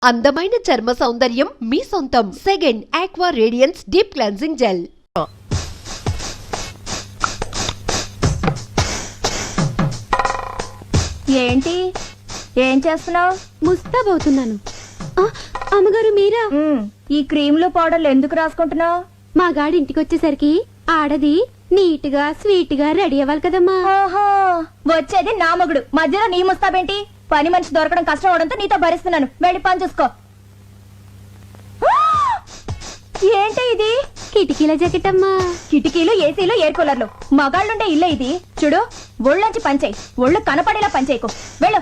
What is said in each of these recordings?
అందమైన చర్మ సౌందర్యం మీ సొంతం. Second aqua radiance deep cleansing gel. ఏంటి ఏం చేస్తున్నావు? ముస్తాబవుతున్నాను. అమ్మగారు మీరా? ఈ క్రీమ్లు పౌడర్లు ఎందుకు రాసుకుంటున్నావు? మా గాడి ఇంటికి వచ్చేసరికి ఆడది నీట్ గా స్వీట్ గా రెడీ అవ్వాలి కదమ్మా. ఓహో, వచ్చేది నా మొగుడు, మధ్యలో నీ ముస్తాబేంటి? పని మనిషి దొరకడం కష్టం అవడంతో నీతో భరిస్తున్నాను. వెళ్ళి పని చూసుకో. ఏంటి ఇది? కిటికీల జాకెట్ అమ్మా. కిటికీలు, ఏసీలు, ఎయిర్ కూలర్లు, మగాళ్ళుండే ఇల్లే ఇది. చూడు, ఒళ్ళొంచి పనిచేయి, ఒళ్ళు కనపడేలా పనిచేయకు. వెళ్ళు.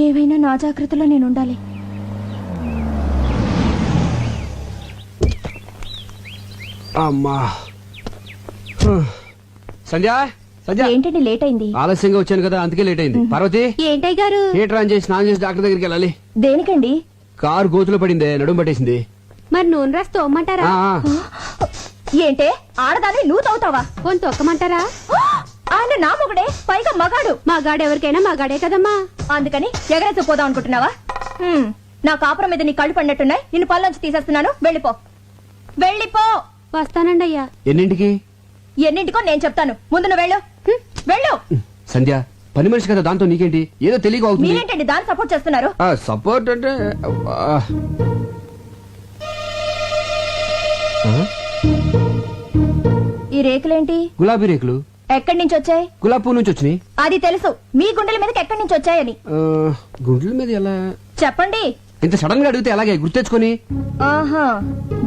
ఏవైనా నా జాగ్రత్తలో నేను ఉండాలి. అమ్మా సంధ్య సంధ్య, ఏంటండి లేట్ అయింది? ఆలస్యంగా వచ్చాను కదా, అందుకే లేట్ అయింది. పార్వతి, ఏంటయ్య గారు? హీటర్ ఆన్ చేసి స్నానం చేసి డాక్టర్ దగ్గరికి వెళ్ళాలి. దేనికండి? కారు గోతులో పడిందే, నడుము పట్టేసింది. మరి నూనె రాసి తోమ్మంటారా? ఏంటే ఆడదాన్ని నువ్వు తవ్వుతావా? పోని తొక్కమంటారా? ఆయన నా మొగుడే, పైగా మగాడు. మా గాడు ఎవరికైనా మా గాడే కదమ్మా. అందుకని ఎగరేసి పోదాం అనుకుంటున్నావా? నా కాపురం మీద నీ కళ్ళు పడినట్టున్నాయి. నిన్ను పళ్ళొంచి తీసేస్తున్నాను. వెళ్ళిపో, వెళ్ళిపో. వస్తానండి అయ్యా. ఎన్నింటికి? ఎన్నింటికో నేను చెప్తాను. ముందు నువ్వు వెళ్ళు. వెళ్ళు. సంధ్య, పని మనిషి కదా, దాంతో నీకేంటి? ఏదో తెలియక అవుతుంది. మీరేంటండి దాన్ని సపోర్ట్ చేస్తున్నారు? సపోర్ట్ అంటే ఈ రేకులేంటి? గులాబీ రేకులు. ఎక్కడి నుంచి వచ్చాయి? గులాబీ పువ్వు నుంచి వచ్చినాయి. అది తెలుసు, మీ గుండెల మీదకి ఎక్కడి నుంచి వచ్చాయని. గుండెల మీద ఎలా? చెప్పండి. ఇంత సడన్ గా అడిగితే అలాగే గుర్తెచ్చుకొని. ఆహా,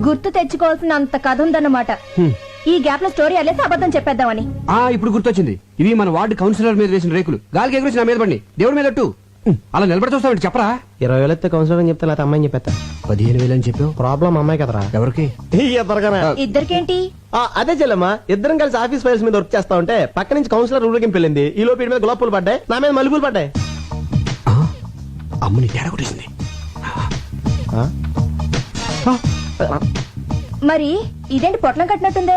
గుర్తు తెచ్చుకోవాల్సిన అంత కథ ఉందన్నమాట. ఈ గ్యాప్ లో స్టోరీ అల్లేసి అబద్ధం చెప్పేద్దామని. ఇప్పుడు గుర్తొచ్చింది. ఇవి మన వార్డు కౌన్సిలర్ మీద వేసిన రేకులు. గాలికి ఎగురేసి నా మీద పడి దేవుడి మీద అట్టు. అలా నిలబడి చూస్తావు, చెప్పరా? 20,000 ఎత్తే కౌన్సిలర్ అని చెప్తే లేకపోతే అమ్మాయిని చెప్పేస్తా. 15,000 అని చెప్పావు. ప్రాబ్లం అమ్మాయి కదరా. ఎవరికి? ఇద్దరికేంటి? అదే చెల్లమ్మా, ఇద్దరం కలిసి ఆఫీస్ ఫైల్స్ మీద వర్క్ చేస్తా ఉంటే పక్క నుంచి కౌన్సిలర్ ఊరికి వెళ్ళింది. ఈ లోపు మీద గులాబ్ పూలు పడ్డాయి, నా మీద మల్లెపూలు పడ్డాయి. అమ్మని తేడా కొట్టేసింది. మరి ఇదేంటి పొట్లం కట్టినట్టుందే?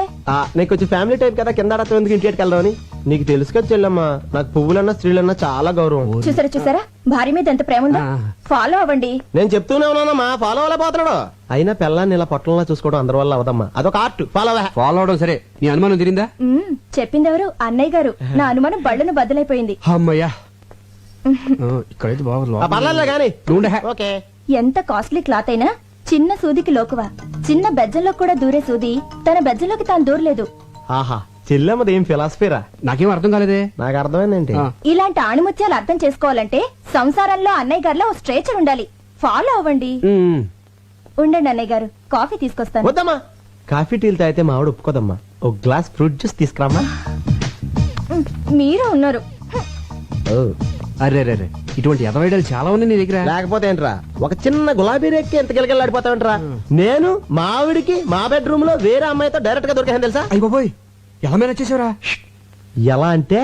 నీకు వచ్చి ఫ్యామిలీ టైప్ కదా, కింద ఆడతాం ఎందుకు ఇంటికి వెళ్దామని. నీకు తెలుసు కదా చెల్లమ్మా, నాకు పువ్వులన్నా స్త్రీలన్నా చాలా గౌరవం. చూసారా భార్య మీద ఎంత ప్రేమ ఉందో. ఫాలో అవ్వండి. నేను చెప్తూనే ఉన్నానమ్మా, ఫాలో అవ్వలే పోతున్నాడు. అయినా పిల్లాన్ని ఇలా పొట్టంలా చూసుకోవడం అందరి వల్ల అవదమ్మా, అదొక ఆర్ట్. ఫాలో అవడం సరే, నీ అనుమానం తిరిందా? చెప్పిందెవరు? అన్నయ్య గారు. నా అనుమానం బళ్ళను బద్దలైపోయింది. అమ్మయ్యా, ఇక్కడైతే పర్లేదు కానీ. ఓకే. ఎంత కాస్ట్లీ క్లాత్ అయినా చిన్న సూదికి లోకువా. చిన్న బెజ్జంలో కూడా దూరే సూది తన బెజ్జంలోకి తాను దూరలేదు. ఆహా, చెల్లెమ్మది ఏం ఫిలాసఫీరా? నాకేం అర్థం కాలేదే. నాకు అర్థమైందేంటి? ఇలాంటి ఆణిముత్యాలు అర్థం చేసుకోవాలంటే సంసారంలో అన్నయ్య గారిలో ఓ స్ట్రేచర్ ఉండాలి. ఫాలో అవ్వండి. ఉండండి అన్నయ్య గారు, కాఫీ తీసుకొస్తాను. వద్దమ్మా, కాఫీ టీలు తాగితే మా ఆవిడ ఒప్పుకోదమ్మా. ఒక గ్లాస్ ఫ్రూట్ జ్యూస్ తీసుకురామ్మా. మీరు ఉన్నారు. అరే ఇటువంటి ఎదవైడలు చాలా ఉన్నాయి నీ దగ్గర. లేకపోతే ఏంట్రా, ఒక చిన్న గులాబీ రేక్కి ఎంత గిలగిలాడిపోతావంటరా. నేను మా ఆవిడికి మా బెడ్రూమ్ లో వేరే అమ్మాయితో డైరెక్ట్ గా దొరికాను తెలుసా. అయిపోయి ఎలా మీద వచ్చేసారా? ఎలా అంటే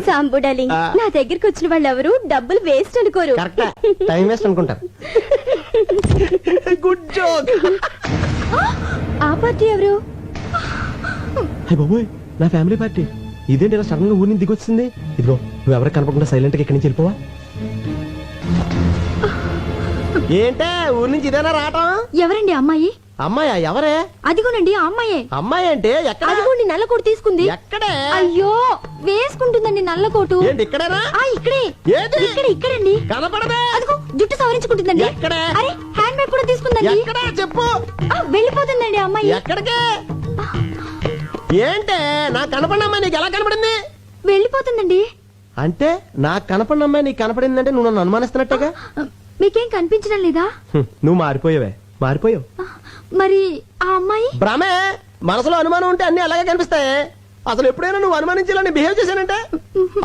సాంబు డార్లింగ్, నా దగ్గరికి వచ్చిన వాళ్ళు ఎవరు డబ్బులు వేస్ట్ అనుకోరు. కరెక్ట్, టైం వేస్ట్ అనుకుంటారు. Good joke. ఆ పార్టీ ఎవరు? బాబోయ్, నా ఫ్యామిలీ పార్టీ. ఇదేంటి ఇలా సడన్ గా ఊరిని దిగొచ్చింది? ఇదిగో, నువ్వు ఎవరికి కనపడకుండా సైలెంట్ గా ఇక్కడి నుంచి వెళ్ళిపోవా. ఏంటే ఊరి నుంచి ఇదేనా రావటం? ఎవరండి అమ్మాయి? అమ్మాయా? ఎవరే? అదిగోనండి ఆ అమ్మాయే. అమ్మాయి అంటే ఎక్కడ? అదిగోండి నల్లకోటు తీసుకుంది. ఎక్కడే? అయ్యో, వేసుకుంటుందండి నల్లకోటు. ఏంటి ఇక్కడేనా? ఇక్కడే. ఏది? ఇక్కడండి. కనపడదే. అదిగో జుట్టు సవరించుకుంటుందండి. ఎక్కడే? అరే, హ్యాండ్ బ్యాగ్ కూడా తీసుకుందండి. ఎక్కడా చెప్పు. వెళ్ళిపోతుందండి అమ్మాయి. ఎక్కడికే? ఏంటే నాకు కనపడిన అమ్మాయి నీకు ఎలా కనపడింది? వెళ్ళిపోతుందండి. అంటే నాకు కనపడిన అమ్మాయి నీకు కనపడిందంటే నువ్వు నన్ను అనుమానిస్తున్నట్టుగా. మీకేం కనిపించడం లేదా? నువ్వు మారిపోయావే, మారిపోయావు. మరి ఆ అమ్మాయి? భ్రమే. మనసులో అనుమానం ఉంటే అన్ని అలాగే కనిపిస్తాయి. అసలు ఎప్పుడైనా నువ్వు అనుమానించాలని బిహేవ్ చేశానంటే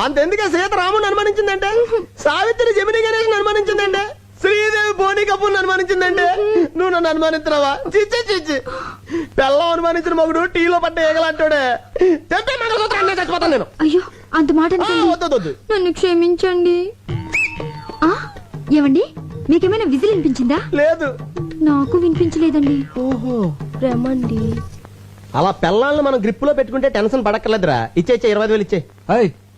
అంతెందుకే సీత రాముని అనుమానించిందంటే, సావిత్రి జమిని గణేష్ అనుమానించిందంటే, శ్రీదేవి బోని కపూర్ అనుమానించిందంటే నువ్వు నన్ను అనుమానిస్తున్నావా? చిచ్చి చిచ్చి, పెళ్ళం అనుమానించిన మగుడు టీలో పడ్డ ఏగలంటాడే. చెప్పే మంగళసూత్రం చచ్చిపోతాను నేను. అయ్యో, అంత మాట వద్దు, నన్ను క్షమించండి. ఏమండి, మీకేమైనా విజిల్ వినిపించిందా? లేదు, నాకు వినిపించలేదండి. ఓహో, రమండి. అలా పెళ్ళాలను మనం గ్రిప్ లో పెట్టుకుంటే టెన్షన్ పడక్కర్లేదురా. ఇచ్చే 20,000 ఇచ్చే.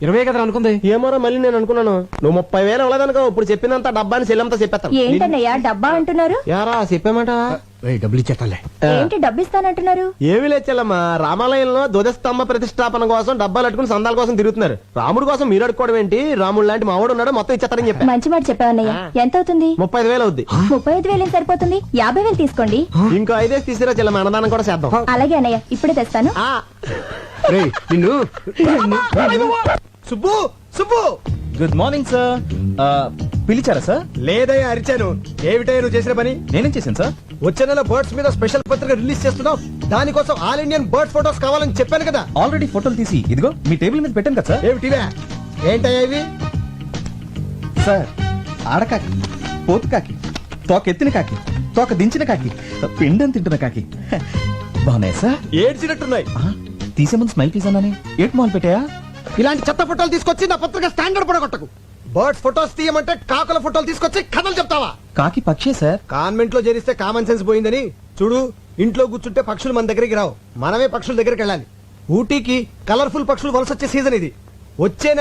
20 కదా అనుకుంది. ఏమోరా మళ్ళీ నేను అనుకున్నాను నువ్వు 30,000 ఇవ్వలేదనుకో ఇప్పుడు చెప్పినంత డబ్బాని చెల్లంతా చెప్పేస్తాను. ఏంటన్నయ్యా డబ్బా అంటున్నారు? యారా చెప్పామాట డబ్బులు ఇచ్చేస్తాలే. ఏంటి డబ్బిస్తానంటున్నారు? ఏమీ లేచెల్లమ్మా, రామాలయంలో ధ్వజస్తంభ ప్రతిష్టాపన కోసం డబ్బాలు అట్టుకుని సందాల కోసం తిరుగుతున్నారు. రాముడు కోసం మీరు అడుకోవడం ఏంటి? రాముడు లాంటి మావాడు ఉన్నాడు, మొత్తం ఇచ్చేస్తారని చెప్పా. మంచి మాట చెప్పావన్నయ్య. ఎంత అవుతుంది? 35,000 అవుద్ది. 35,000 ఏం సరిపోతుంది? 50,000 తీసుకోండి. ఇంకో 5 తీసిరా చెల్లమ్మ, అన్నదానం కూడా చేద్దాం. అలాగే అన్నయ్య, ఇప్పుడే తెస్తాను. ఆ, రేయ్, నిన్ను Subbu Subbu good morning sir. పిలిచారా సార్? లేదయ్యా అరిచాను. ఏమిటయ్యా నువ్వు చేసిన పని? నేనేం చేశాను సార్? వచ్చే నెల బర్డ్స్ మీద స్పెషల్ పత్రిక రిలీజ్ చేస్తున్నావు. దానికోసం ఆల్ ఇండియన్ బర్డ్ ఫోటోస్ కావాలని చెప్పాను కదా. ఆల్రెడీ ఫోటోలు తీసి ఇదిగో మీ టేబుల్ మీద పెట్టాను కదా సార్. ఏమిటివే? ఏంటయ్యా ఇవి? సార్, ఆడకాకి, పోతు కాకి, తోక ఎత్తిన కాకి, తోక దించిన కాకి, పిండం తింటున్న కాకి బాగున్నాయి సార్. ఏడ్చినట్టున్నాయి. తీసే ముందు స్మైల్ ప్లీజ్ అన్నానే. ఏట్ మాల్ పెట్టాయా? ఇలాంటి చెత్త ఫోటోలు తీసుకొచ్చి నా పత్రిక స్టాండర్డ్ పడగొట్టకు. బర్డ్స్ ఫోటోస్ తీయమంటే కాకుల ఫోటోలు తీసుకొచ్చి కథలు చెప్తావా? కాకి పక్షే సార్. కాన్వెంట్ లో చేరిస్తే కామన్ సెన్స్ పోయిందని చూడు. ఇంట్లో కూర్చుంటే పక్షులు మన దగ్గరికి రావు, మనమే పక్షుల దగ్గరికి వెళ్ళాలి. ఊటీకి కలర్ఫుల్ పక్షులు వలస వచ్చే సీజన్ ఇది. వచ్చే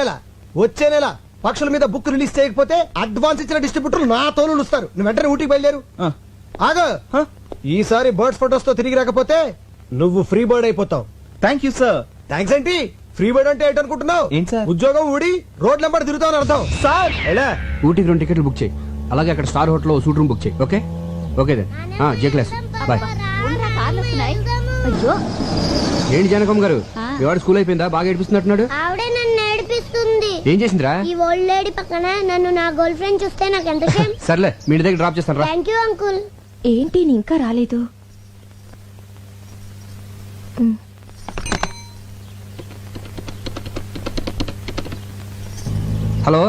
నెల పక్షుల మీద బుక్ రిలీజ్ చేయకపోతే అడ్వాన్స్ ఇచ్చిన డిస్ట్రిబ్యూటర్లు నా తోలు ఇస్తారు. నువ్వు వెంటనే ఊటీకి బయలుదేరు. ఆగో, ఈసారి బర్డ్స్ ఫోటోస్ తో తిరిగి రాకపోతే నువ్వు ఫ్రీ బర్డ్ అయిపోతావు. Thank you sir. థ్యాంక్స్ ఏంటి? ఫ్రీ బర్డ్ అంటే ఏంటనుకుంటున్నావు? ఏంటి సార్? ఉద్యోగం ఊడి రోడ్ నెంబర్ తిరుగుతావు అని అర్థం. సార్ ఎలా? ఊటీకి 2 టికెట్లు బుక్ చేయి. అలాగే అక్కడ star hotel suite room book చేయి. Okay okay then. జే క్లాస్ బాయ్. అయ్యో, ఏంటి జానకమ్మ గారు, మీ వాడు స్కూల్ అయిపోయిందా? బాగా ఏడిపిస్తున్నట్టున్నాడు. ఆవిడే నన్ను ఏడిపిస్తుంది. ఏం చేసిందిరా? ఈ ఓల్డ్ లేడీ పక్కన నన్ను నా గర్ల్ ఫ్రెండ్ చూస్తే నాకు ఎంత షేమ్. సర్లే, మీ ఇంటి దగ్గర డ్రాప్ చేస్తాను రా. Thank you uncle. ఏంటి నీ ఇంకా రాలేదు? హలో,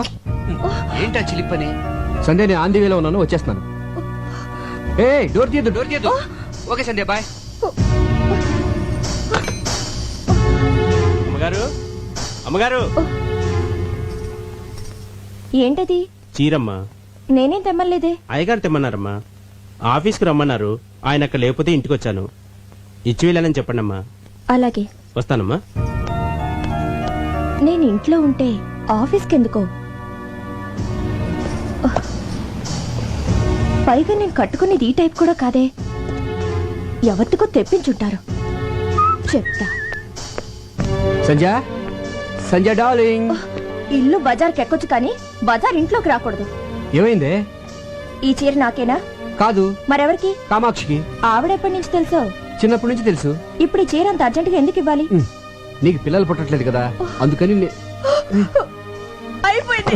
ఏంటా చిలిపని? సంధ్య, నేను ఆంధీ వేలో ఉన్నాను, వచ్చేస్తున్నాను. ఏ డోర్ తీయద్దు. ఓకే సంధ్య, బాయ్. అమ్మగారు ఏంటది? చీరమ్మా. నేనేం తెమ్మలేదే. అయ్యగారు తెమ్మన్నారమ్మా. ఆఫీస్కి రమ్మన్నారు, ఆయన అక్కడ లేకపోతే ఇంటికి వచ్చాను. ఇచ్చి వెళ్ళాలని చెప్పండమ్మా. అలాగే. వస్తానమ్మా. నేను ఇంట్లో ఉంటే ఆఫీస్కి ఎందుకో? పైగా నేను కట్టుకునేది ఈ టైప్ కూడా కాదే. ఎవరికో తెప్పించుంటారు. చెప్తా. సంధ్య డార్లింగ్. ఇల్లు బజార్కి ఎక్కొచ్చు కానీ బజార్ ఇంట్లోకి రాకూడదు. ఏమైందే? ఈ చీర నాకేనా? కాదు, మరెవరికి? కామాక్షికి. ఆవిడెప్పటి నుంచి తెలుసో? చిన్నప్పటి నుంచి తెలుసు. ఇప్పుడు ఈ చీర అంత అర్జెంటుగా ఎందుకు ఇవ్వాలి? నీకు పిల్లలు పుట్టట్లేదు కదా, అందుకని అయిపోయింది.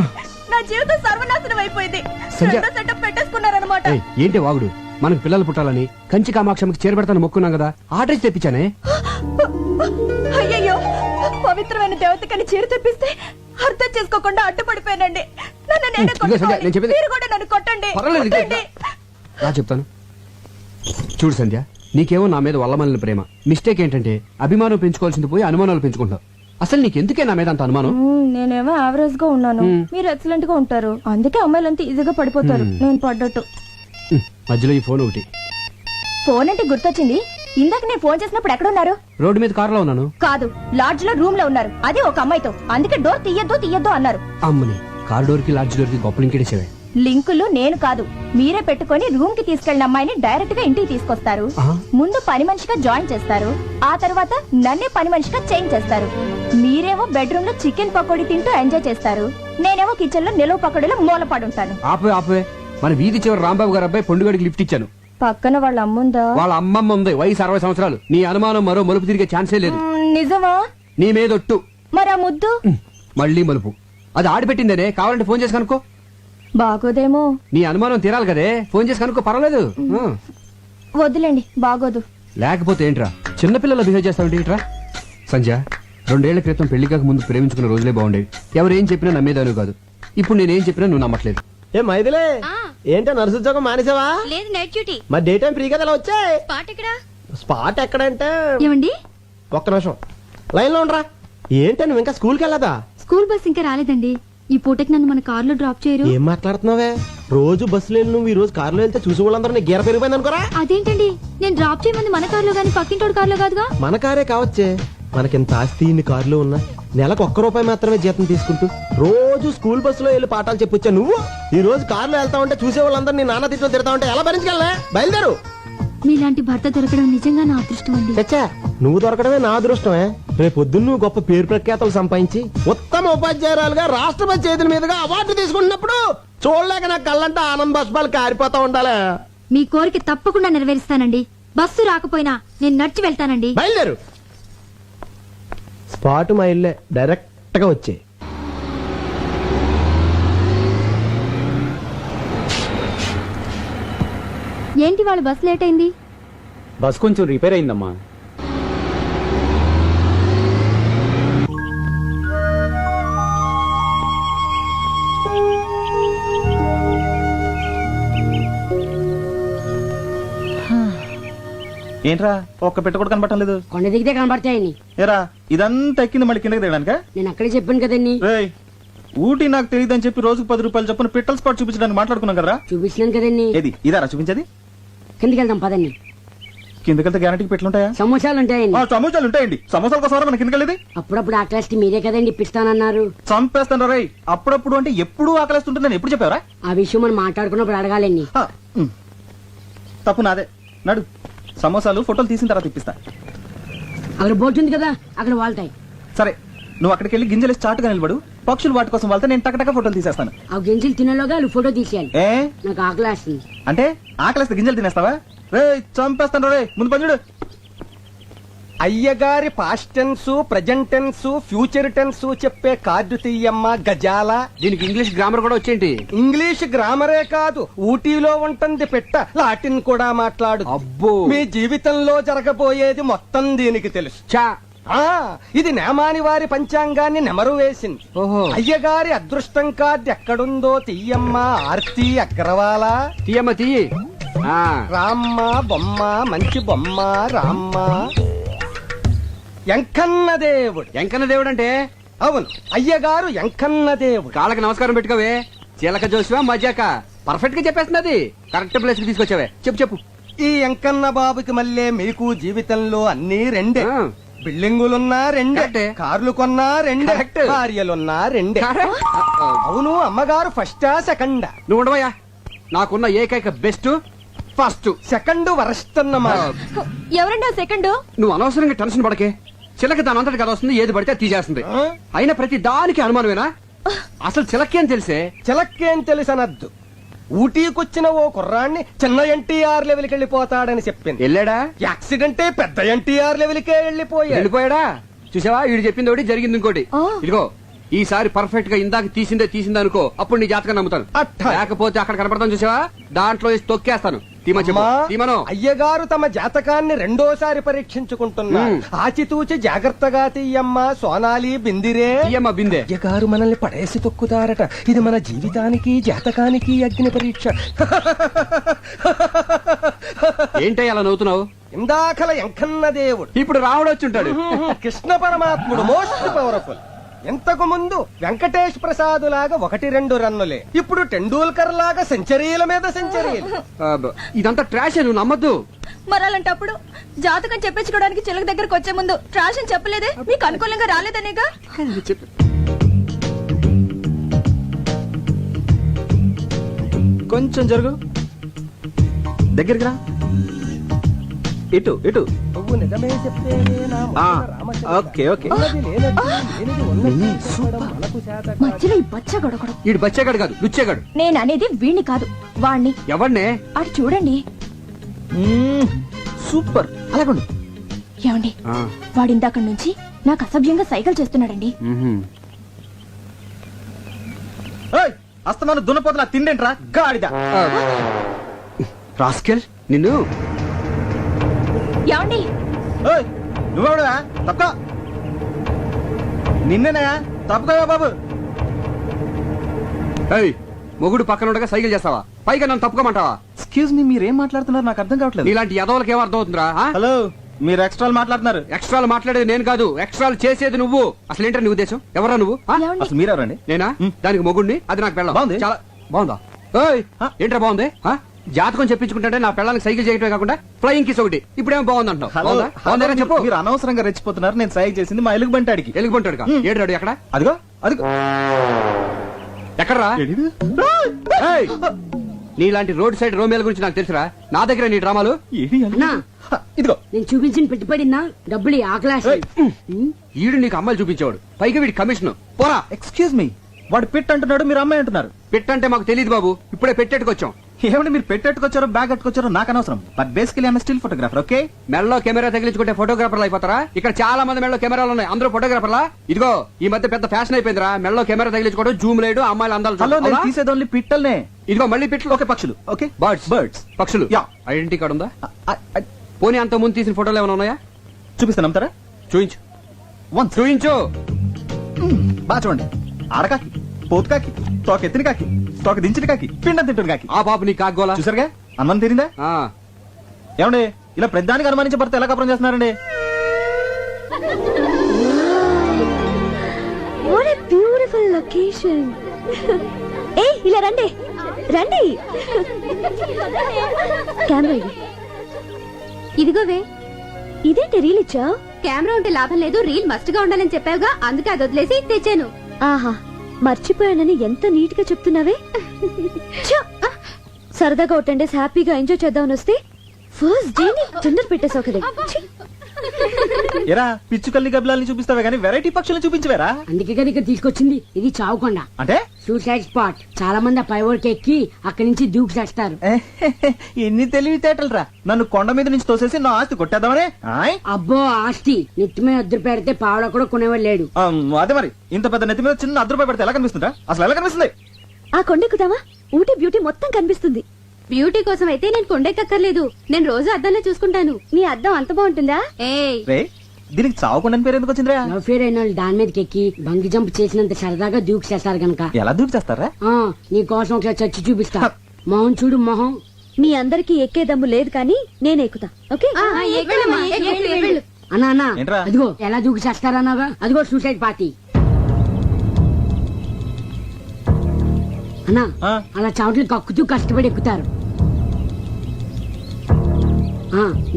నా జీవితం సర్వనాశనం అయిపోయింది. సంధ్య. రెండో సెటప్ పెట్టేసుకున్నారన్నమాట. ఏయ్, ఏంటి వాగుడు? మనకు పిల్లలు పుట్టాలని కంచి కామాక్షమికి చేరబెడతాను మొక్కున్నాం కదా, ఆర్డర్ తెప్పించానే. అయ్యయ్యో, పవిత్రమైన దేవతకని చీర తెప్పిస్తే అర్థం చేసుకోకుండా అడ్డుపడిపోయానండి. నన్ను నేనే ఇదిగో సంధ్య, కొట్టుకోవాలి. నేను చెప్పేది- మీరు కూడా నన్ను కొట్టండి. పర్వాలేదు, ఇదిగో. కొట్టండి. నా చెప్తాను చూడు సంధ్య, నీకేమో నా మీద వల్లమల్లిన ప్రేమ. మిస్టేక్ ఏంటంటే అభిమానం పెంచుకోవాల్సింది పోయి అనుమానాలు పెంచుకుంటావు. అసలు నీకెందుకే నా మీద అంత అనుమానం? నేనేమో యావరేజ్ గా ఉన్నాను, మీరు ఎక్సలెంట్ గా ఉంటారు. అందుకే అమ్మాయిలంతా ఈజీగా పడిపోతారు. నేను పడ్డట్టు. మధ్యలో ఈ ఫోన్ ఒకటి. ఫోన్ అంటే గుర్తొచ్చింది. ఇందాక నేను ఫోన్ చేసినప్పుడు ఎక్కడున్నారు? రోడ్డు మీద కారులో ఉన్నాను. కాదు, లాడ్జ్ లో రూమ్ లో ఉన్నారు. అది ఒక అమ్మాయితో. అందుకే డోర్ తీయద్దు అన్నారు. అమ్మని, కార్ డోర్ కి లాడ్జ్ డోర్ కి గొప్పలు ఇంకేసేవే. లింకులు నేను కాదు, మీరే పెట్టుకొని రూమ్ కి తీసుకెళ్లిన అమ్మాయిని డైరెక్ట్ గా ఇంటికి తీసుకొస్తారు. ముందు పని మనిషిగా జాయిన్ చేస్తారు. ఆ తర్వాత నన్నే పని మనిషిగా చేంజ్ చేస్తారు. మీరేమో బెడ్రూమ్ లో చికెన్ పకోడీ తింటూ ఎంజాయ్ చేస్తారు. నేనేమో కిచెన్ లో నిలువ పకోడీలో మూలపడుంటాను. ఆపే. మన వీధి చివరి రాంబాబు గారు అబ్బాయి పొండుగడికి లిఫ్ట్ ఇచ్చాను. పక్కన వాళ్ళ అమ్ముందా? వాళ్ళ అమ్మమ్మ ఉంది, వయసు 60 సంవత్సరాలు. నీ అనుమానం మరో మలుపు తిరిగే ఛాన్సే లేదు. నిజమా? నీ మీదొట్టు. మరి ఆ ముద్దు? మళ్ళీ మలుపు. అది ఆడిపెట్టిందనే, కావాలంటే ఫోన్ చేసి కనుక్కో. బాగోదేమో. నీ అనుమానం తీరాలి కదే, ఫోన్ చేసి కనుక్కో, పర్వాలేదు. వద్దులేండి, బాగోదు. లేకపోతే ఏంట్రా చిన్నపిల్లలు బిహేవ్ చేస్తావు ఏంట్రా? సంజయ్, 2 ఏళ్ల క్రితం పెళ్లి కాక ముందు ప్రేమించుకున్న రోజులే బాగుండేవి. ఎవరేం చెప్పినా నమ్మేదాను కాదు. ఇప్పుడు నేనేం చెప్పినా నువ్వు నమ్మట్లేదు. ఏ మైదిలే, ఏంటో నర్సు ఉద్యోగం మానేసావా? లేదు, నైట్ డ్యూటీ. మరి డే టైం ఫ్రీ కదా ఇలా వచ్చాయి. స్పాట్ ఎక్కడా? స్పాట్ ఎక్కడంటే ఏమండి, ఒక్క నిమిషం లైన్ లో ఉండరా. ఏంటో నువ్వు ఇంకా స్కూల్కి వెళ్ళదా? స్కూల్ బస్ ఇంకా రాలేదండి. ఈ పూటకి నన్ను మన కార్లో డ్రాప్ చేయరు? ఏం మాట్లాడుతున్నావే? రోజు బస్సులో వెళ్ళి నువ్వు ఈ రోజు కారులో వెళ్తే చూసి వాళ్ళందరూ నీ గీర పెరిగిపోయింది అనుకోరా. అదేంటండి, నేను డ్రాప్ చేయమంది మన కార్లో గానీ పక్కింటోడు కార్లో కాదుగా. మన కారే కావచ్చే, మనకింత ఆస్తి ఇన్ని కారులో ఉన్నా నెలకు ₹1 మాత్రమే జీతం తీసుకుంటూ రోజు స్కూల్ బస్సులో వెళ్ళి పాఠాలు చెప్పొచ్చా నువ్వు? ఈ రోజు కారులో వెళ్తా ఉంటే చూసే వాళ్ళందరూ నీ నాన్న తిట్లో తిడతా ఉంటే ఎలా భరించగలనే? బయలుదేరు. మీలాంటి భర్త దొరకడం నిజంగా నా అదృష్టం అండి. చచ్చా, నువ్వు దొరకడమే నా అదృష్టమే. రేపు పొద్దున్న నువ్వు గొప్ప పేరు ప్రఖ్యాతలు సంపాదించి ఉత్తమ ఉపాధ్యాయురాలుగా రాష్ట్రపతి చేతుల మీదుగా అవార్డు తీసుకుంటున్నప్పుడు చూడలేక నా కళ్ళంటే ఆనంద బాష్పాలు కారిపోతా ఉండాలి. మీ కోరిక తప్పకుండా నెరవేరుస్తానండి. బస్సు రాకపోయినా నేను నడిచి వెళ్తానండి. బయలుదేరు. స్పాట్ మా ఇల్లే, డైరెక్ట్ గా వచ్చే. ఏంటి వాళ్ళ బస్సు లేట్ అయింది? బస్ కొంచెం రిపేర్ అయిందమ్మా. ఏంట్రా ఒక్క పెట్ట కూడా కనబడటం లేదు? కొండ దిగితే కనబడతాయని. ఏరా ఇదంతా ఎక్కింది మళ్ళీ కిందకి దిగడానికా? నేను అక్కడే చెప్పాను కదండి. రేయ్, ఊటీ నాకు తెలియదని చెప్పి రోజుకు ₹10 చొప్పున పిట్టల స్పాట్ చూపించడానికి మాట్లాడుకున్నాం కదరా? చూపించినాను కదండి. ఏది ఇదారా చూపించేది? కిందకి వెళ్దాం పదండి. కిందకెళ్తే గ్యారంటీకి పెట్లుంటాయా? సమోసాలు ఉంటాయండి. సమోసాలు ఉంటాయండి. సమోసాల కోసం మన కిందకెళ్ళేది? అప్పుడప్పుడు ఆ క్లాస్ మీరే కదండి ఇప్పిస్తానన్నారు. చంపేస్తాను రై. అప్పుడప్పుడు అంటే ఎప్పుడు ఆకలిస్తుంటుందని ఎప్పుడు చెప్పావరా? ఆ విషయం మనం మాట్లాడుకున్నప్పుడు అడగాలండి. తప్పు నాదే. నడు, సమోసాలు ఫోటోలు తీసిన తర్వాత ఇప్పిస్తా. అక్కడ బోట్ ఉంది కదా, అక్కడ వాళ్తాయి. సరే, నువ్వు అక్కడికి వెళ్ళి గింజలు చాటుగా నిలబడు. పక్షులు వాటి కోసం వెళ్తే నేను టకటక ఫోటోలు తీసేస్తాను. ఆ గింజలు తినేలోగా వాళ్ళు ఫోటో తీసేయాలి. ఏ నాకు ఆకలి వేస్తుంది. అంటే ఆకలిస్తే గింజలు తినేస్తావా? రే చంపేస్తాను రే. ముందు పని చూడు. అయ్యగారి past tense, present tense, future tense చెప్పే కార్డు తీయమ్మ గజాల. దీనికి ఇంగ్లీష్ గ్రామర్ కూడా వచ్చేంటి? ఇంగ్లీష్ గ్రామరే కాదు, ఊటీలో ఉంటుంది పెట్ట, లాటిన్ కూడా మాట్లాడు. అబ్బో, మీ జీవితంలో జరగబోయేది మొత్తం దీనికి తెలుసు. చా. ఇది నేమాని వారి పంచాంగాన్ని నెమరు వేసింది. ఓహో. అయ్యగారి అదృష్టం కార్డు ఎక్కడుందో తీయమ్మ ఆర్తి అగ్రవాల. తీయమ్మ తీయి. రామ్మ బొమ్మ, మంచి బొమ్మ రామ్మ. ఎంకన్న దేవుడు. ఎంకన్న దేవుడు అంటే? అవును, అయ్యగారు ఎంకన్న దేవుడు. కాళ్ళకి నమస్కారం పెట్టుకోవే. చీలక జోసివా మజాక పర్ఫెక్ట్ గా చెప్పేస్తున్నది. కరెక్ట్ ప్లేస్ కి తీసుకొచ్చావే. చెప్పు చెప్పు. ఈ ఎంకన్న బాబుకి మళ్ళీ మీకు జీవితంలో అన్ని రెండే. బిల్డింగులున్నా రెండే, కరెక్టే. కార్లు కొన్నా రెండే, కరెక్ట్. భార్యలున్నా రెండే. అవును, అమ్మగారు ఫస్టా సెకండా? నువ్వు ఉండవయ్యా. నాకున్న ఏకైక బెస్ట్ ఫస్ట్. సెకండ్ వరస్ట్ అన్నమాట. ఎవరండి ఆ సెకండ్? నువ్వు అనవసరంగా టెన్షన్ పడకే. చిలక దాని అంతటి కదా వస్తుంది, ఏది పడితే తీసేస్తుంది. అయినా ప్రతి దానికి అనుమానమేనా? అసలు చిలకేం తెలిసే? చిలక్కేం తెలుసనద్దు. ఊటీకొచ్చిన ఓ కుర్రాన్ని చిన్న ఎన్టీఆర్ లెవెల్కి వెళ్ళిపోతాడని చెప్పింది. వెళ్ళాడా? యాక్సిడెంటే పెద్ద ఎన్టీఆర్ లెవెల్కే వెళ్ళిపోయాడా? చూసావా, వీడు చెప్పింది ఒకటి, జరిగింది ఇంకోటి. ఇదిగో, ఈసారి పర్ఫెక్ట్ గా ఇందాక తీసిందే అనుకో, అప్పుడు నీ జాతకం నమ్ముతాను. లేకపోతే అక్కడ కనపడతాను చూసావా, దాంట్లో వేసి తొక్కేస్తాను. తీమను. అయ్యగారు తమ జాతకాన్ని రెండోసారి పరీక్షించుకుంటున్నారు. ఆచితూచి జాగ్రత్తగా తీయమ్మ సోనాలి బిందిరే. తీయమ్మ బిందే. అయ్యగారు మనల్ని పడేసి తొక్కుతారట. ఇది మన జీవితానికి జాతకానికి అగ్ని పరీక్ష. ఏంటి అలా నవ్వుతున్నావు? ఇందాకల ఎంకన్న దేవుడు, ఇప్పుడు రాముడు వచ్చి ఉంటాడు. కృష్ణ పరమాత్ముడు మోస్ట్ పవర్ఫుల్. ఇంతకు ముందు వెంకటేష్ ప్రసాద్ లాగా 1-2 రన్నులే. ఇప్పుడు టెండూల్కర్ లాగా సెంచరీల మీద సెంచరీలు. ఇదంతా ట్రాష్, నువ్వు నమ్మద్దు. మరి అలాంటప్పుడు జాతకం చెప్పించుకోవడానికి చిలక దగ్గరకు వచ్చే ముందు ట్రాష్ అని చెప్పలేదే? మీకు అనుకూలంగా రాలేదనేగా? కొంచెం జరుగు, దగ్గరికి రా. ఇటు ఇటు. నువ్వు నిజమే చెప్తేనే నా మనసున రామచంద్ర. Okay okay. ఉన్నది లేనట్టు, లేనిది ఉన్నట్టు చెప్పడం మనకు చేత కాదు. మధ్యలో ఈ బచ్చగొడగడు. ఈడు బచ్చేగాడు కాదు, లుచ్చేగాడు. నేను అనేది వీణ్ణి కాదు, వాణ్ణి. ఎవరినే? అటు చూడండి. సూపర్. అలాగుండు. ఏమండి, వాడు ఇందాక నుంచి నాకు అసభ్యంగా సైకిల్ చేస్తున్నాడండి. అస్తమాను దున్నపోతున్నా తిండేంట్రా గాడిద. రాస్కెల్ నిన్ను. ఏమండి, నువ్వెవడువా? తప్ప నిన్నేనా? తప్పుకోవా బాబు. మొగుడు పక్కన ఉండగా సైకిల్ చేస్తావా? పైగా నన్ను తప్పుకోమంటావా? ఎక్స్క్యూజ్ మీ, మీరేం మాట్లాడుతున్నారు నాకు అర్థం కావట్లేదు. ఇలాంటి యదవులకి ఏమో అర్థం అవుతుందిరా? హలో, మీరు ఎక్స్ట్రాలు మాట్లాడుతున్నారు. ఎక్స్ట్రాలు మాట్లాడేది నేను కాదు, ఎక్స్ట్రాలు చేసేది నువ్వు. అసలు ఏంటో నీ ఉద్దేశం? ఎవరా నువ్వు? ఏమండి? అసలు మీరెవరండి? నేనా? దానికి మొగుడిని, అది నాకు పెళ్ళాం. బాగుంది. చాలా బాగుందా? ఏంట్రా బాగుంది? జాతకం చెప్పించుకుంటే నా పిల్లలకి సైకిల్ చేయటమే కాకుండా ఫ్లయింగ్ కిస్ ఒకటి ఇప్పుడేమో బాగుంది అంటున్నావు. హలో, బాగుందా? బాగుందా చెప్పు. మీరు అనవసరంగా రెచ్చిపోతున్నారు. నేను సహాయం చేసింది మా ఎలుగు బంటాడికి. ఎలుగుబంటాడు ఏడు ఎక్కడ అదిగో అదిగో ఎక్కడరా? ఏడిది? ఏయ్! నీలాంటి రోడ్ సైడ్ రోమియోల గురించి నాకు తెలుసురా. నా దగ్గర నీ డ్రామాలు. ఏడి ఎలుగు? అన్నా ఇదిగో నేను చూపించిన పెట్టుబడినా డబ్బులు ఆ క్లాస్ ఈడు నీకు అమ్మాయిలు చూపించేవాడు, పైగా వీడి కమిషన్. పోరా. ఎక్స్క్యూజ్ మీ, వాడు పెట్ అంటున్నాడు, మీరు అమ్మాయి అంటున్నారు. పెట్టంటే మాకు తెలియదు బాబు, ఇప్పుడే పెట్టేట్టుకొచ్చాం. ఏమంటే మీరు పెట్టెట్టుకొచ్చారో బ్యాగ్ కట్టుకొచ్చారో నాకు అనవసరం. But basically I'm still photographer. Okay, మెడలో కెమెరా తగిలించుకుంటే ఫోటోగ్రాఫర్లు అయిపోతారా? ఇక్కడ చాలా మంది మెడలో కెమెరాలు ఉన్నాయి, అందరూ ఫోటోగ్రాఫర్లా? ఇదిగో ఈ మధ్య పెద్ద ఫ్యాషన్ అయిపోయిందిరా మెడలో కెమెరా తగిలించుకోవడం, జూమ్ లేడు, అమ్మాయిలు అందాలు హలో, చూడడం. నేను అవునా? తీసేది ఓన్లీ పిట్టల్నే. ఇదిగో మళ్ళీ పిట్లు. ఓకే, పక్షులు. Okay, birds birds. పక్షులు. యా. ఐడెంటిటీ కార్డు ఉందా? పోనీ అంత ముందు తీసిన ఫోటోలు ఏమైనా ఉన్నాయా? చూపిస్తాను, నమ్ముతారా? చూయించు వన్స్. చూయించు. బాగా చూడండి. ఆడకాకి, పోతు కాకి, తోక ఎత్తిన కాకి, తోక దించిన కాకి, పిండం తింటున్న కాకి. ఆ పాప నీ కాగోలా. చూసారుగా, అనుమానం తీరిందా? ఆ, ఏమండి ఇలా ప్రతిదానికి అనుమానించే భర్త ఎలా కపరం చేస్తున్నారండి? What a beautiful location. ఏ ఇలా రండి రండి. కెమెరా ఇది. ఇదిగోవే, ఇదేంటి రీల్ ఇచ్చావు? కెమెరా ఉంటే లాభం లేదు, రీల్ మస్ట్ గా ఉండాలని చెప్పావుగా, అందుకే అది వదిలేసి తెచ్చాను. ఆహా, మర్చిపోయానని ఎంత నీట్ గా చెప్తున్నావే. ఛ! సరదాగా ఒక 10 days హ్యాపీగా ఎంజాయ్ చేద్దామని వస్తే ఫస్ట్ డే టెండర్ పెట్టేసావు కదా. ఛీ! ఎరా పిచ్చుకల్ని గబ్బలాల్ని చూపిస్తావే గానీ వెరైటీ పక్షులను చూపించవేరా? అందుకే కదా ఇక్కడ తీసుకొచ్చింది. ఇది చావుకొండ, అంటే సూసైడ్ స్పాట్. చాలా మంది ఆ పై ఊరికి ఎక్కి అక్కడి నుంచి దూకి చేస్తారు. ఎన్ని తెలివితేటలు రా. నన్ను కొండ మీద నుంచి తోసేసి నా ఆస్తి కొట్టేద్దామనే. ఆయ్? అబ్బో ఆస్తి నెత్తి మీద అద్దరు పెడితే పావడ కూడా కొనేవాడు లేడు. అదే మరి, ఇంత పెద్ద నెత్తి మీద చిన్న ₹10 పెడితే ఎలా కనిపిస్తుందా? అసలు ఎలా కనిపిస్తుంది? ఆ కొండెక్కుదామా? ఊటీ బ్యూటీ మొత్తం కనిపిస్తుంది. బ్యూటీ కోసం అయితే నేను కొండెక్కర్లేదు, నేను రోజు అద్దంలో చూసుకుంటాను. నీ అద్దం అంత బాగుంటుందా? ఏయ్, రే, దీనికి చావుకుండా పేరు ఎందుకు వచ్చిందిరా? లవ్ ఫేర్ అయిన వాళ్ళు దాని మీదకి ఎక్కి బంగి జంప్ చేసినంత సరదాగా దూకి చేస్తారు గనక. ఎలా దూకి చేస్తారా? నీ కోసం ఒకసారి చచ్చి చూపిస్తా. మొహం చూడు మొహం. మీ అందరికి ఎక్కే దమ్ము లేదు కానీ నేను ఎక్కుతా. ఓకే, వెళ్ళమ్మా, వెళ్ళు. అన్నా అన్నా ఏంట్రా? అదిగో ఎలా దూకి చేస్తారన్నాగా, అదిగో సూసైడ్ పార్టీ. అన్నా ఆ? అలా చావట్లు కక్కుతూ కష్టపడి ఎక్కుతారు.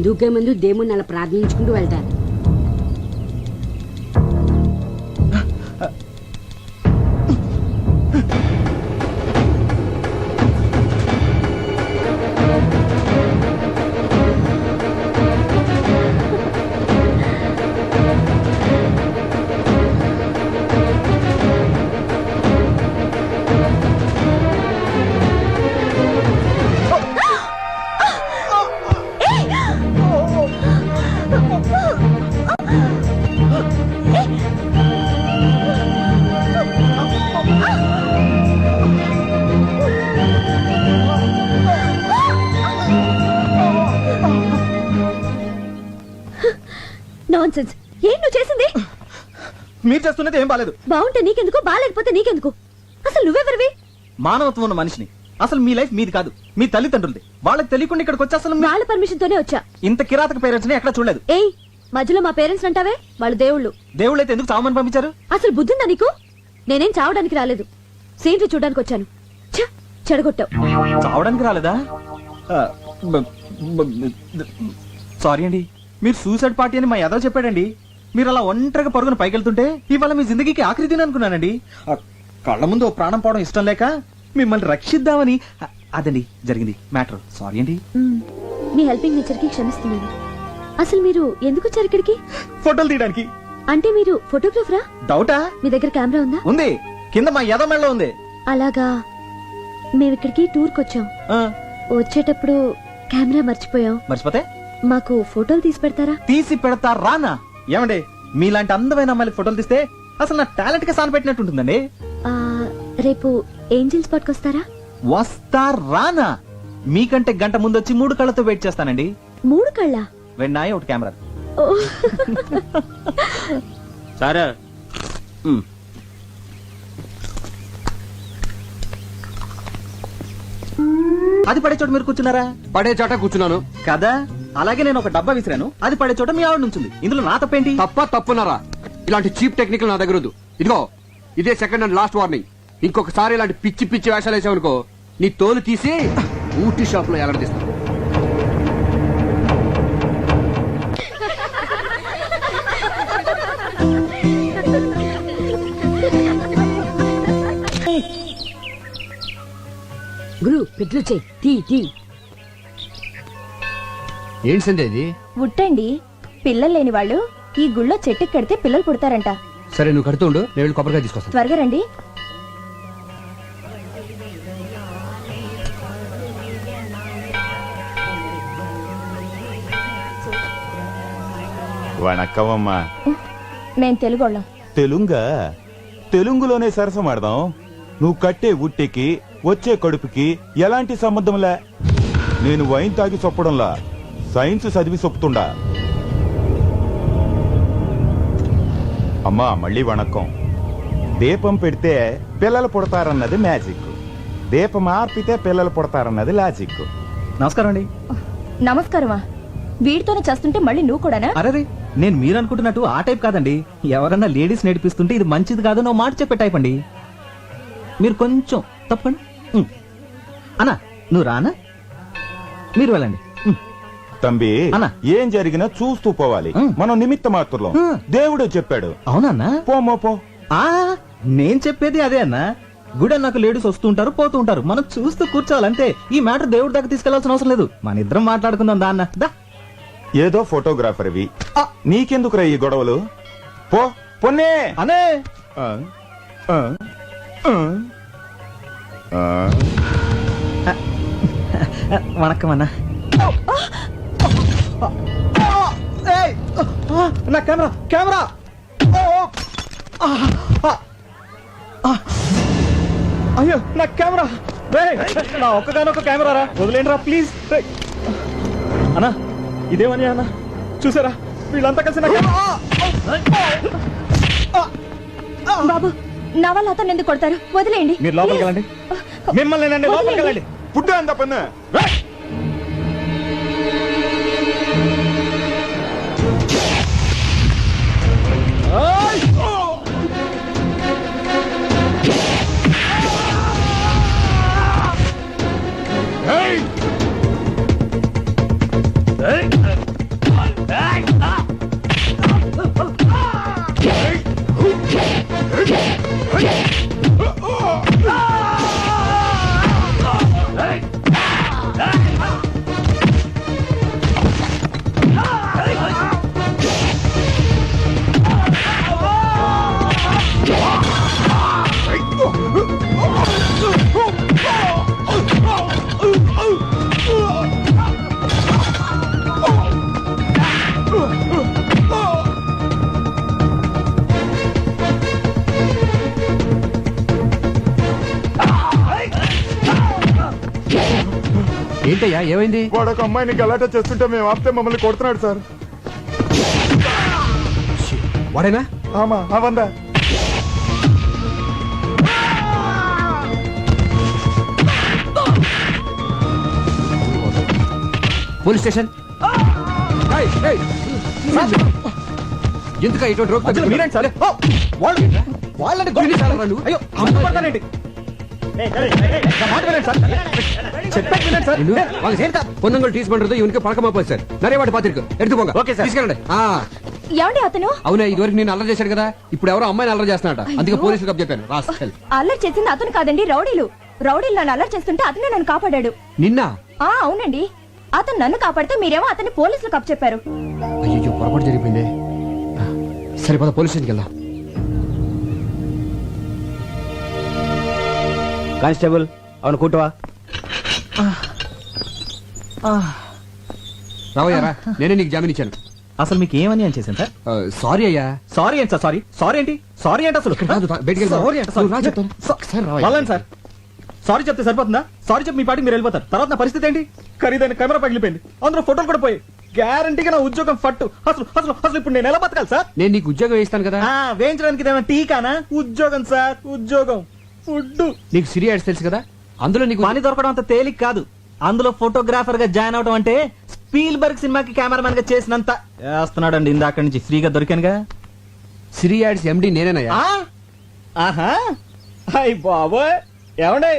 దూకే ముందు దేవుణ్ణి అలా ప్రార్థించుకుంటూ వెళ్తారు. నాన్సెన్స్. ఏం నువ్వు చేసింది? మీరు చేస్తున్నది ఏం బాలేదు. బాగుంటే నీకెందుకు, బాగాలేకపోతే నీకెందుకు? అసలు నువ్వెవరివి? మానవత్వం ఉన్న మనిషిని. అసలు మీ లైఫ్ మీది కాదు, మీ తల్లిదండ్రులది. వాళ్ళకి తెలియకుండా ఇక్కడికి వచ్చి అసలు వాళ్ళ పర్మిషన్ తోనే వచ్చా. ఇంత కిరాతక పేరెంట్స్ ని ఎక్కడ చూడలేదు. ఏయ్, మధ్యలో మా పేరెంట్స్ అంటావే, వాళ్ళు దేవుళ్ళు. దేవుళ్ళైతే ఎందుకు చావమని పంపించారు? అసలు బుద్ధిందా నీకు? నేనేం చావడానికి రాలేదు, సీనరీ చూడడానికి వచ్చాను. ఛ! చెడగొట్టావు. చావడానికి రాలేదా? సారీ అండి, మీరు సూసైడ్ పార్టీ అని మా యాదవ్ చెప్పాడండి. మీరు అలా ఒంటరిగా పరుగున పైకెళ్తుంటే ఇవాళ మీ జిందగీకి ఆఖరి దిన అనుకున్నానండి. కళ్ళ ముందు ఓ ప్రాణం పోవడం ఇష్టం లేక మిమ్మల్ని రక్షిద్దామని. అదండి జరిగింది మ్యాటర్. సారీ అండి. మీ హెల్పింగ్ నేచర్ కి క్షమిస్తున్నాను. అసలు మీరు ఎందుకు వచ్చారు ఇక్కడికి? ఫోటోలు తీయడానికి. అంటే మీరు ఫోటోగ్రాఫరా? డౌటా? మీ దగ్గర కెమెరా ఉందా? ఉంది, కింద మా యాదవ్ మెడలో ఉంది. అలాగా. మేము ఇక్కడికి టూర్కి వచ్చాం. ఆ, వచ్చేటప్పుడు కెమెరా మర్చిపోయాం. మర్చిపోతే మాకు ఫోటోలు తీసి పెడతారా? తీసి పెడతా రానా? ఏమండి మీలాంటి అందమైన అమ్మాయిలకి ఫోటోలు తీస్తే అసలు నా టాలెంట్ కి సాన పెట్టినట్టు ఉంటుందండి. ఆ, రేపు ఏంజిల్ స్పాట్కి వస్తారా? వస్తా రానా? మీకంటే గంట ముందు వచ్చి 3 కళ్ళతో వెయిట్ చేస్తానండి. 3 కళ్ళ? వెన్నాయి ఒకటి కెమెరా. సారా అది పడే చోట మీరు కూర్చున్నారా? పడే చోట కూర్చున్నాను కదా. అలాగే నేను ఒక డబ్బా విసిరాను, అది పడే చోట మీ ఆవిడ నుంచింది. ఇందులో నా తప్పేంటి? తప్పున్నారా? ఇలాంటి చీప్ టెక్నికల్ నా దగ్గర వద్దు. ఇదిగో ఇదే సెకండ్ అండ్ లాస్ట్ వార్నింగ్. ఇంకొకసారి ఇలాంటి పిచ్చి పిచ్చి వేషాలు వేసావనుకో నీ తోలు తీసి ఊటీ షాప్ లో ఎలాడదీస్తాను. గురు పెట్లు చెయ్యి తీ తీ. ఏంటి సంధ్య ఇది? ఉట్టండి. పిల్లలు లేని వాళ్ళు ఈ గుళ్ళో చెట్టుకి కడితే పిల్లలు పుడతారంట. సరే నువ్వు కడుతూ ఉండు, నేను వెళ్ళి కొబ్బరికాయ తీసుకొస్తాను. త్వరగా రండి. వణక్కమమ్మా. మేం తెలుగోళ్ళం. తెలుంగా? తెలుగులోనే సరసమాడదాం. నువ్వు కట్టే ఉట్టికి వచ్చే కడుపుకి ఎలాంటి సంబంధంలే. నేను వైన్ తాగి చొప్పడంలా సైన్స్ చదివి చొప్పుతుండా. అమ్మా మళ్ళీ వణక్కం. దీపం పెడితే పిల్లలు పుడతారన్నది మ్యాజిక్, దీపం ఆర్పితే పిల్లలు పుడతారన్నది లాజిక్. నమస్కారం అండి. నమస్కారమా? వీడితోనే చేస్తుంటే మళ్ళీ నువ్వు కూడానా? అరే నేను మీరు అనుకుంటున్నట్టు ఆ టైప్ కాదండి. ఎవరన్నా లేడీస్ నేర్పిస్తుంటే ఇది మంచిది కాదు నువ్వు మాట చెప్పే టైప్ అండి. మీరు కొంచెం తప్పండి. అన్నా నువ్వు రానా? మీరు వెళ్ళండి. తంబి అన్న. ఏం జరిగినా చూస్తూ పోవాలి. మనం నిమిత్త మాత్రం. దేవుడే చెప్పాడు. అవునన్నా? పోమో పో. ఆ నేను చెప్పేది అదే అన్నా. గుడి నాకు లేడీస్ వస్తూ ఉంటారు పోతూ ఉంటారు, మనం చూస్తూ కూర్చోవాలంతే. ఈ మ్యాటర్ దేవుడి దగ్గర తీసుకెళ్లాల్సిన అవసరం లేదు. మన ఇద్దరం మాట్లాడుకుందాం దా అన్న. దా. ఏదో ఫోటోగ్రాఫర్వి, నీకెందుకురా ఈ గొడవలు? పో పొన్నే అనే ఆ, ఆ, ఆ, ఆ. వణక్కం అన్నా. ఏయ్! నా కెమెరా కెమెరా! అయ్యో నా కెమెరా! నా ఒక్కగానొక్క కెమెరా రా, వదిలేండి రా ప్లీజ్. అన్నా ఇదేమని అన్న చూసారా వీళ్ళంతా కలిసి నా బాబు నా వల్ల అతను ఎందుకు కొడతారు? వదిలేయండి. మీరు లోపలికి వెళ్ళండి. మిమ్మల్ని నన్ను లోపలికి వెళ్ళండి. పుట్టు అంత పన్ను. ఏంటయ్యా ఏమైంది? వాడు ఒక అమ్మాయిని గలాట చేస్తుంటే మేము ఆపితే మమ్మల్ని కొడుతున్నాడు సార్. వాడేనా? ఆమా అవందా. Police station. ఎందుక ఇటువంటి రోగ్ మీరేంటి సార్? వాళ్ళంటే అయ్యో అమ్ముపడతానండి. పొన్నంగల్ టీస్ పண்றது ఇవనికి పழக்கமா போய் சார் நிறைய வாட்டி பாத்திருக்கு எடுத்துக்கோங்க. ఓకే సార్ తీసుకెళ్ళండి. ఏమండి అతను? అవునా ఇదివరకు నేను అల్లరి చేశాడు కదా, ఇప్పుడు ఎవరో అమ్మాయిని అల్లరి చేస్తున్నాడ, అందుకే పోలీసులకు అప్ చెప్పాను. రాస్కల్. అల్లరి చేసింది అతను కాదండి, రౌడీలు. రౌడీలు నన్ను అల్లరి చేస్తుంటే అతనే నన్ను కాపాడాడు. నిన్న? అవునండి. అతను నన్ను కాపాడితే మీరేమో అతన్ని పోలీసులకు అప్ చెప్పారు. అయ్యో పొరపాటు జరిగిపోయింది. సరే పద పోలీస్ స్టేషన్కి వెళ్దాం. కానిస్టేబుల్ అవును కూటవా. రావయ్యారా, నేనే నీకు జామీన్ ఇచ్చాను. అసలు మీకు ఏమని అని చేశాను సార్? సారీ అయ్యా. సారీ ఏంటి సార్? సారీ సారీ ఏంటి? సారీ ఏంటి అసలు? బయటికి సారీ అంటే సార్ సారీ చెప్తే సరిపోతుందా? సారీ చెప్పి మీ పాటికి మీరు వెళ్ళిపోతారు. తర్వాత నా పరిస్థితి ఏంటి? ఖరీదైన కెమెరా పగిలిపోయింది, అందులో ఫోటోలు కూడా పోయి, గ్యారంటీగా నా ఉద్యోగం ఫట్టు. అసలు అసలు అసలు ఇప్పుడు నేను ఎలా బతకాలి సార్? నేను నీకు ఉద్యోగం వేస్తాను కదా. వేయించడానికి ఇదేమైనా టీకానా? ఉద్యోగం సార్, ఉద్యోగం. ఫుడ్. నీకు సిరి యాడ్స్ తెలుసు కదా, అందులో నీకు పని దొరకడం అంత తేలిక కాదు. అందులో ఫోటోగ్రాఫర్ గా జాయిన్ అవడం అంటే స్పీల్బర్గ్ సినిమాకి కెమెరామెన్ గా చేసినంత చేస్తున్నాడండి. ఇందాక నుంచి ఫ్రీగా దొరికానుగా. సిరి యాడ్స్ ఎండి నేనేనయ్యా. ఆహా అయ్ బాబోయ్, ఏమండే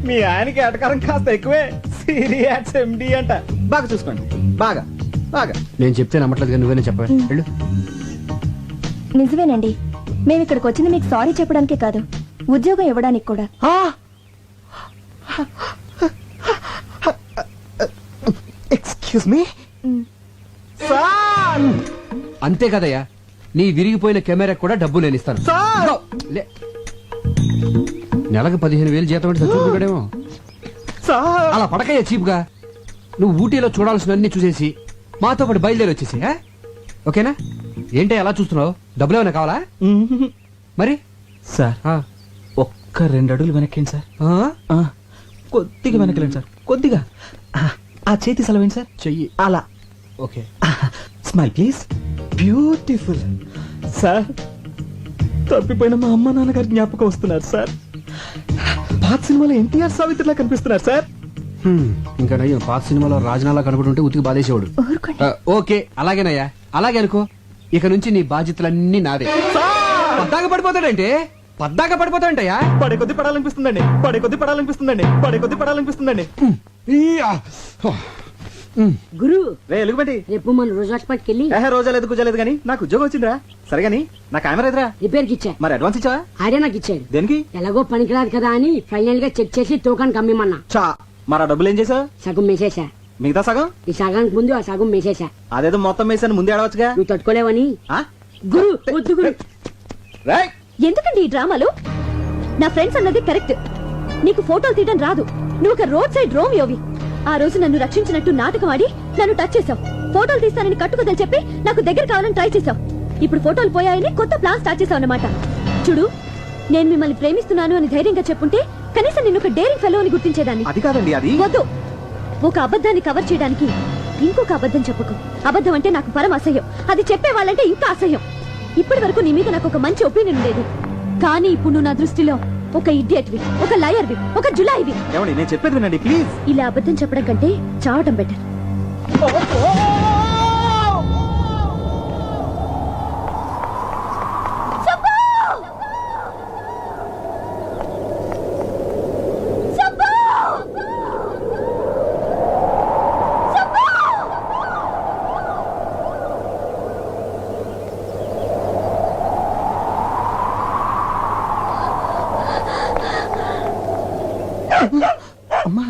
మీ ఆయనకి ఎటకారం కాస్త ఎక్కువే. సీరియస్ ఎండి అంట. బాగా చూసుకోండి, బాగా బాగా. నేను చెప్తే నమ్మట్లేదు కానీ నువ్వేనే చెప్పవే. వెళ్ళు. నిజమేనండి, మేము ఇక్కడికి వచ్చింది మీకు సారీ చెప్పడానికే కాదు, ఉద్యోగం ఇవ్వడానికి కూడా. Excuse me sir. అంతే కదయ్యా, నీ విరిగిపోయిన కెమెరా కూడా డబ్బు నేను ఇస్తాను. సార్ లే. నెలకు 15,000 జీతం అంటే చచ్చుకుంటాడేమో. సార్ అలా పడకయ్యా చీప్ గా. నువ్వు ఊటీలో చూడాల్సినవన్నీ చూసేసి మాతో పాటు బయలుదేరి వచ్చేసి, ఓకేనా? ఏంటి అలా చూస్తున్నావు? డబ్బులు ఏమైనా కావాలా మరి? సార్ ఆ. ఒక్క 2 అడుగులు వెనక్కిండి సార్. ఆ? కొద్దిగా వెనకలేండి సార్, కొద్దిగా. ఆ చేతి సెలవేండి సార్. చెయ్యి. అలా. Okay. Smile please. Beautiful. Sir తప్పిపోయిన మా అమ్మ నాన్నగారి జ్ఞాపకం వస్తున్నారు సార్. పాత సినిమాలో ఎన్టీఆర్ సావిత్రిలా కనిపిస్తున్నారు సార్. ఇంకా నయ్యం పాత సినిమాలో రాజనాలా కనబడుంటే ఉతికి బాధేసేవాడు. ఓకే, అలాగేనయ్యా, అలాగే అనుకో. ఇక నుంచి నీ బాధ్యతలన్నీ నావే. పద్దాక పడిపోతాడంటే పద్దాక పడిపోతాడంటయ్యా. పడే కొద్ది పడాలనిపిస్తుందండి, పడే కొద్ది పడాలనిపిస్తుందండి, పడే కొద్ది పడాలనిపిస్తుందండి. గురు రే ఎలుగుబంటి, రేపు మన రోజు హాస్పిటల్కి వెళ్ళి రోజాలేదు కుజాలేదు కానీ నాకు ఉద్యోగం వచ్చిందిరా. సరే గాని నా కెమెరా ఎదురా. రిపేర్ కి ఇచ్చా. మరి అడ్వాన్స్ ఇచ్చావా? ఆడే నాకు ఇచ్చాడు. దేనికి? ఎలాగో పనికిరాదు కదా అని ఫైనల్ గా చెక్ చేసి తూకానికి అమ్మిమన్నా. చా, మరి ఆ డబ్బులు ఏం చేసావు? సగం మేసేసా. మిగతా సగం? ఈ సగానికి ముందు ఆ సగం మేసేసా. అదేదో మొత్తం వేసాను ముందే అడవచ్చుగా. నువ్వు తట్టుకోలేవని. ఆ? గురు వద్దు గురు. రేయ్, ఎందుకండి ఈ డ్రామాలు? నా ఫ్రెండ్స్ అన్నది కరెక్ట్, నీకు ఫోటోలు తీయడం రాదు. నువ్వు ఒక రోడ్ సైడ్ రోమియోవి. ఆ రోజు నన్ను రక్షించినట్టు నాటకం ఆడి నన్ను టచ్ చేసావు. ఫోటోలు తీస్తానని కట్టుకుదని చెప్పి నాకు దగ్గర కావాలని ట్రై చేసావు. ఇప్పుడు ఫోటోలు పోయాయని కొత్త ప్లాన్ స్టార్ట్ చేసావు అన్నమాట. చూడు, నేను మిమ్మల్ని ప్రేమిస్తున్నాను అని ధైర్యంగా చెప్పుంటే కనీసం నిన్ను ఒక డేరింగ్ ఫెలో అని గుర్తించేదాన్ని. అది కాదండి, అది వద్దు. ఒక అబద్ధాన్ని కవర్ చేయడానికి ఇంకొక అబద్ధం చెప్పకు. అబద్ధం అంటే నాకు పరమ అసహ్యం, అది చెప్పే వాళ్ళంటే ఇంకా అసహ్యం. ఇప్పటి వరకు నీ మీద నాకు ఒక మంచి ఒపీనియన్ ఉండేది, కానీ ఇప్పుడు నువ్వు నా దృష్టిలో ఒక ఇడియట్వి, ఒక లయర్వి, ఒక జులాయివి. ఏమండి నేను చెప్పేది వినండి ప్లీజ్. ఇలా అబద్ధం చెప్పడం కంటే చావటం బెటర్. అమ్మా